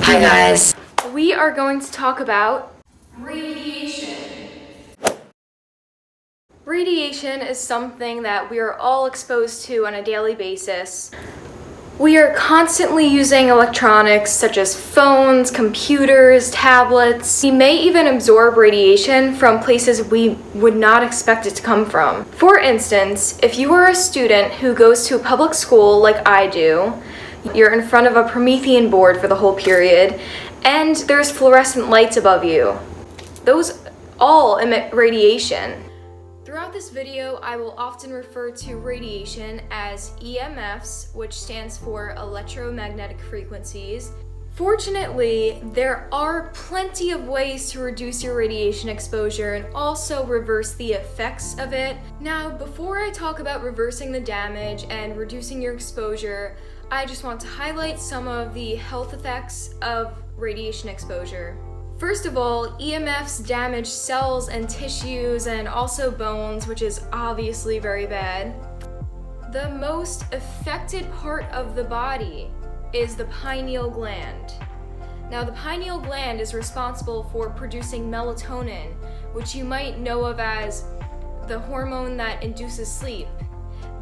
Hi guys. We are going to talk about radiation. Radiation is something that we are all exposed to on a daily basis. We are constantly using electronics such as phones, computers, tablets. We may even absorb radiation from places we would not expect it to come from. For instance, if you are a student who goes to a public school like I do, you're in front of a Promethean board for the whole period, and there's fluorescent lights above you. Those all emit radiation. Throughout this video, I will often refer to radiation as EMFs, which stands for electromagnetic frequencies. Fortunately, there are plenty of ways to reduce your radiation exposure and also reverse the effects of it. Now, before I talk about reversing the damage and reducing your exposure, I just want to highlight some of the health effects of radiation exposure. First of all, EMFs damage cells and tissues and also bones, which is obviously very bad. The most affected part of the body is the pineal gland. Now, the pineal gland is responsible for producing melatonin, which you might know of as the hormone that induces sleep.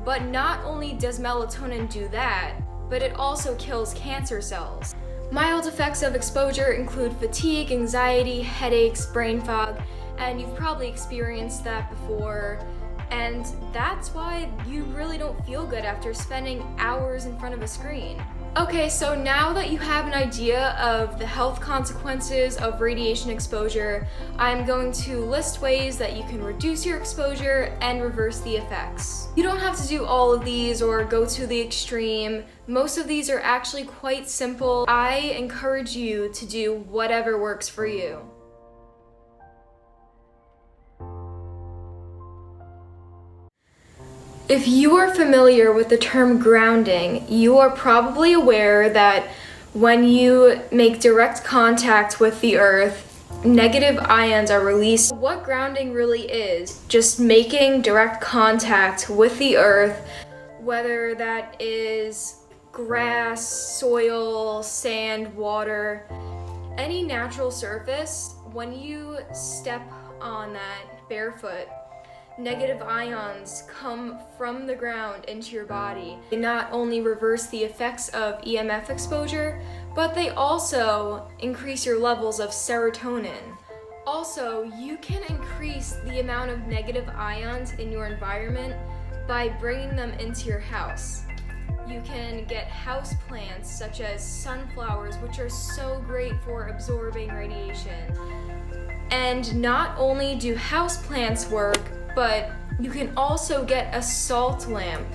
But not only does melatonin do that, but it also kills cancer cells. Mild effects of exposure include fatigue, anxiety, headaches, brain fog, and you've probably experienced that before. And that's why you really don't feel good after spending hours in front of a screen. Okay, so now that you have an idea of the health consequences of radiation exposure, I'm going to list ways that you can reduce your exposure and reverse the effects. You don't have to do all of these or go to the extreme. Most of these are actually quite simple. I encourage you to do whatever works for you. If you are familiar with the term grounding, you are probably aware that when you make direct contact with the earth, negative ions are released. What grounding really is, just making direct contact with the earth, whether that is grass, soil, sand, water, any natural surface. When you step on that barefoot, negative ions come from the ground into your body. They not only reverse the effects of EMF exposure, but they also increase your levels of serotonin. Also, you can increase the amount of negative ions in your environment by bringing them into your house. You can get house plants such as sunflowers, which are so great for absorbing radiation. And not only do house plants work, but you can also get a salt lamp.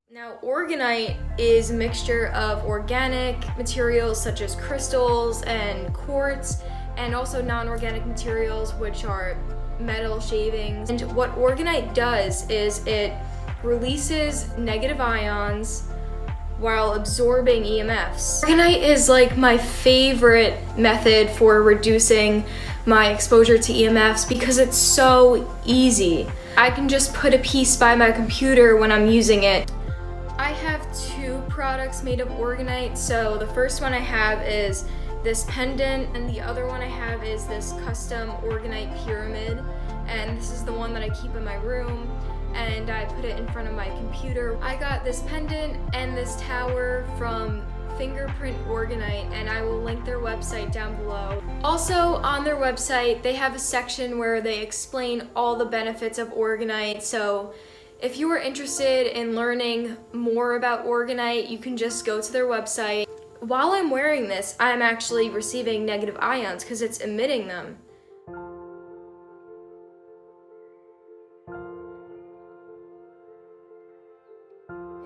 Now, Orgonite is a mixture of organic materials such as crystals and quartz, and also non-organic materials which are metal shavings. And what Orgonite does is it releases negative ions while absorbing EMFs. Orgonite is like my favorite method for reducing my exposure to EMFs because it's so easy. I can just put a piece by my computer when I'm using it. I have two products made of Orgonite. So the first one I have is this pendant, and the other one I have is this custom Orgonite pyramid. And this is the one that I keep in my room, and I put it in front of my computer. I got this pendant and this tower from Fingerprint Orgonite, and I will link their website down below. Also, on their website, they have a section where they explain all the benefits of Orgonite. So if you are interested in learning more about Orgonite, you can just go to their website. While I'm wearing this, I'm actually receiving negative ions because it's emitting them.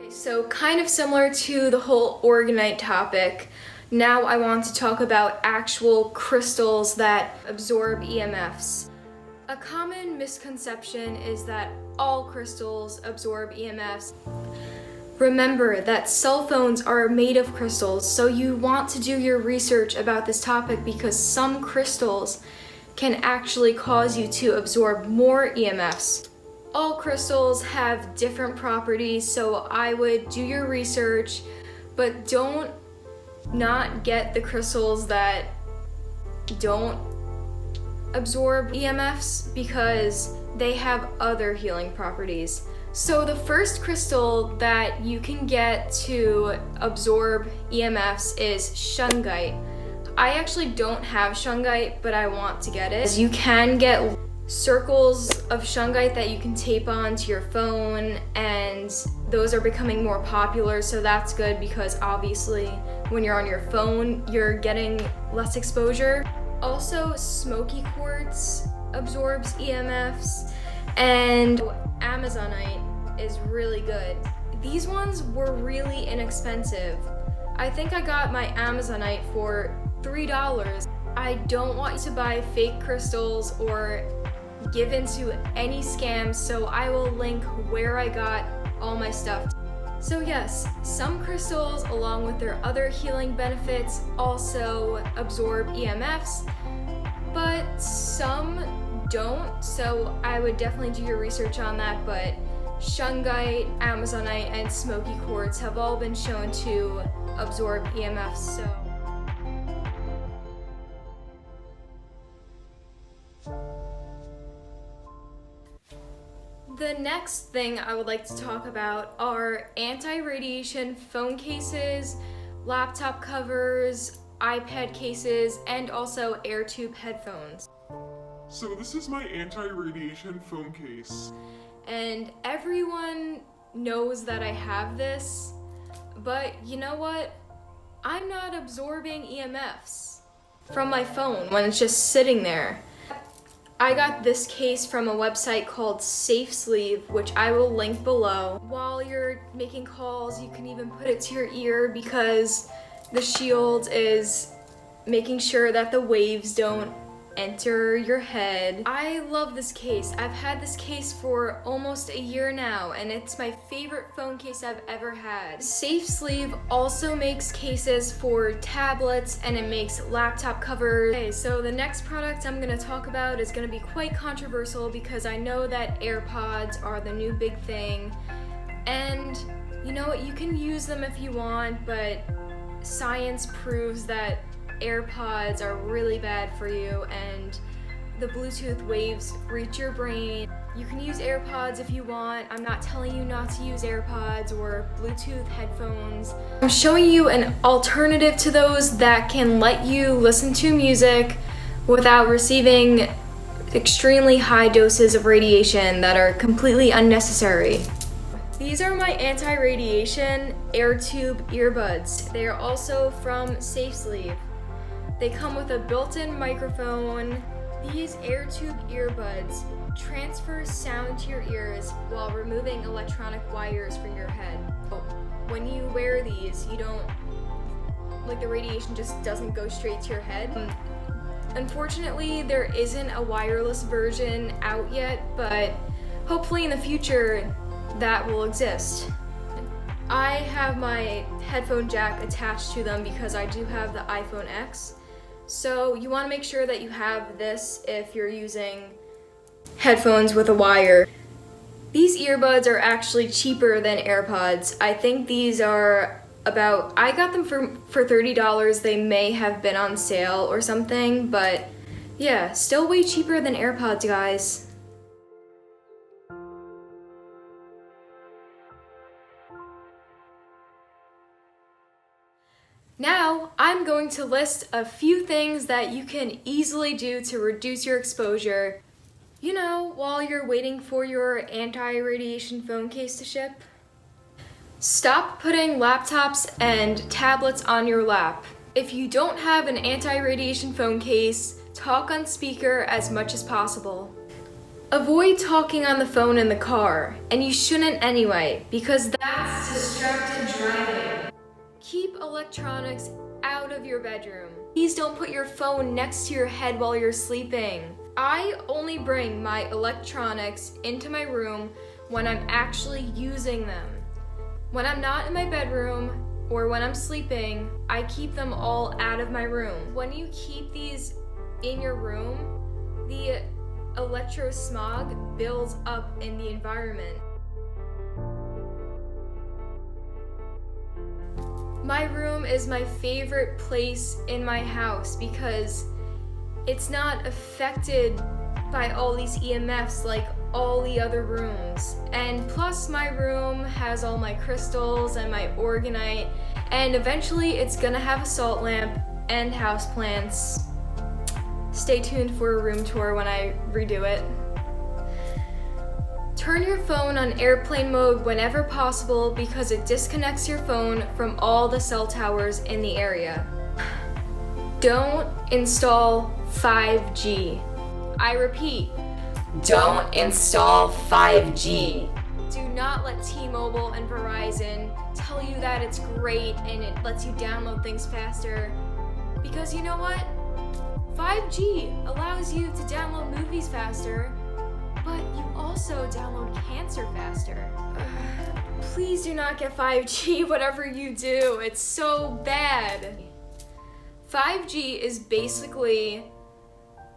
So kind of similar to the whole Orgonite topic, now I want to talk about actual crystals that absorb EMFs. A common misconception is that all crystals absorb EMFs. Remember that cell phones are made of crystals, so you want to do your research about this topic because some crystals can actually cause you to absorb more EMFs. All crystals have different properties, so I would do your research, but don't not get the crystals that don't absorb EMFs because they have other healing properties. So the first crystal that you can get to absorb EMFs is shungite. I actually don't have shungite, but I want to get it. You can get circles of shungite that you can tape onto your phone, and those are becoming more popular, so that's good because obviously when you're on your phone, you're getting less exposure. Also, smoky quartz absorbs EMFs, and Amazonite is really good. These ones were really inexpensive. I think I got my Amazonite for $3. I don't want you to buy fake crystals or give into any scams, so I will link where I got all my stuff. So yes, some crystals, along with their other healing benefits, also absorb EMFs, but some don't, so I would definitely do your research on that. But shungite, Amazonite, and smoky quartz have all been shown to absorb EMFs, so. The next thing I would like to talk about are anti-radiation phone cases, laptop covers, iPad cases, and also air tube headphones. So this is my anti-radiation phone case. And everyone knows that I have this, but you know what? I'm not absorbing EMFs from my phone when it's just sitting there. I got this case from a website called Safe Sleeve, which I will link below. While you're making calls, you can even put it to your ear because the shield is making sure that the waves don't enter your head. I love this case. I've had this case for almost a year now, and it's my favorite phone case I've ever had. Safe Sleeve also makes cases for tablets, and it makes laptop covers. Okay, so the next product I'm gonna talk about is gonna be quite controversial because I know that AirPods are the new big thing, and you know what, you can use them if you want, but science proves that AirPods are really bad for you, and the Bluetooth waves reach your brain. You can use AirPods if you want. I'm not telling you not to use AirPods or Bluetooth headphones. I'm showing you an alternative to those that can let you listen to music without receiving extremely high doses of radiation that are completely unnecessary. These are my anti-radiation air tube earbuds. They are also from Safe Sleeve. They come with a built-in microphone. These air tube earbuds transfer sound to your ears while removing electronic wires from your head. When you wear these, you don't, like, the radiation just doesn't go straight to your head. Unfortunately, there isn't a wireless version out yet, but hopefully in the future that will exist. I have my headphone jack attached to them because I do have the iPhone X. So you want to make sure that you have this if you're using headphones with a wire. These earbuds are actually cheaper than AirPods. I think these are about, I got them for $30. They may have been on sale or something, but yeah, still way cheaper than AirPods, guys. Now, I'm going to list a few things that you can easily do to reduce your exposure, you know, while you're waiting for your anti-radiation phone case to ship. Stop putting laptops and tablets on your lap. If you don't have an anti-radiation phone case, talk on speaker as much as possible. Avoid talking on the phone in the car, and you shouldn't anyway, because that's distracted driving. Keep electronics out of your bedroom. Please don't put your phone next to your head while you're sleeping. I only bring my electronics into my room when I'm actually using them. When I'm not in my bedroom or when I'm sleeping, I keep them all out of my room. When you keep these in your room, the electrosmog builds up in the environment. My room is my favorite place in my house because it's not affected by all these EMFs like all the other rooms. And plus my room has all my crystals and my Orgonite, and eventually it's gonna have a salt lamp and houseplants. Stay tuned for a room tour when I redo it. Turn your phone on airplane mode whenever possible because it disconnects your phone from all the cell towers in the area. Don't install 5G. I repeat, don't install 5G. Do not let T-Mobile and Verizon tell you that it's great and it lets you download things faster. Because you know what? 5G allows you to download movies faster, but you also download cancer faster. Please do not get 5G, whatever you do. It's so bad. 5G is basically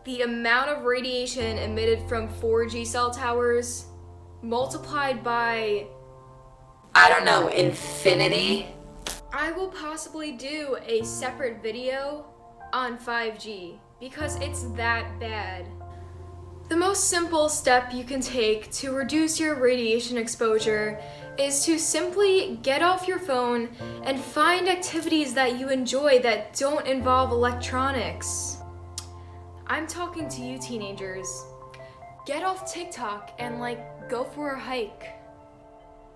the amount of radiation emitted from 4G cell towers multiplied by, I don't know, infinity? I will possibly do a separate video on 5G because it's that bad. The most simple step you can take to reduce your radiation exposure is to simply get off your phone and find activities that you enjoy that don't involve electronics. I'm talking to you teenagers. Get off TikTok and go for a hike.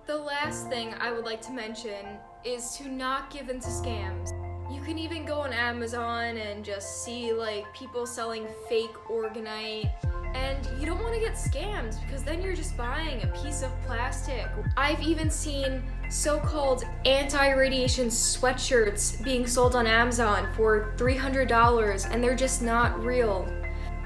The last thing I would like to mention is to not give in to scams. You can even go on Amazon and just see people selling fake Orgonite, and you don't want to get scammed because then you're just buying a piece of plastic. I've even seen so-called anti-radiation sweatshirts being sold on Amazon for $300 and they're just not real.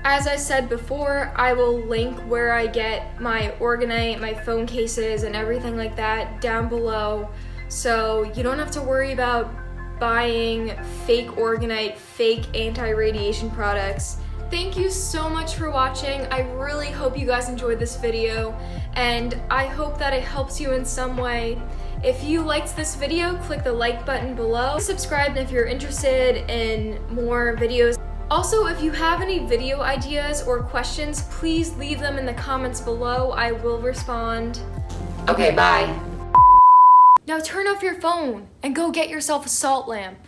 As I said before, I will link where I get my Orgonite, my phone cases, and everything like that down below, so you don't have to worry about buying fake Orgonite, fake anti-radiation products. Thank you so much for watching. I really hope you guys enjoyed this video, and I hope that it helps you in some way. If you liked this video, click the like button below. Subscribe if you're interested in more videos. Also, if you have any video ideas or questions, please leave them in the comments below. I will respond. Okay, bye. Now turn off your phone and go get yourself a salt lamp.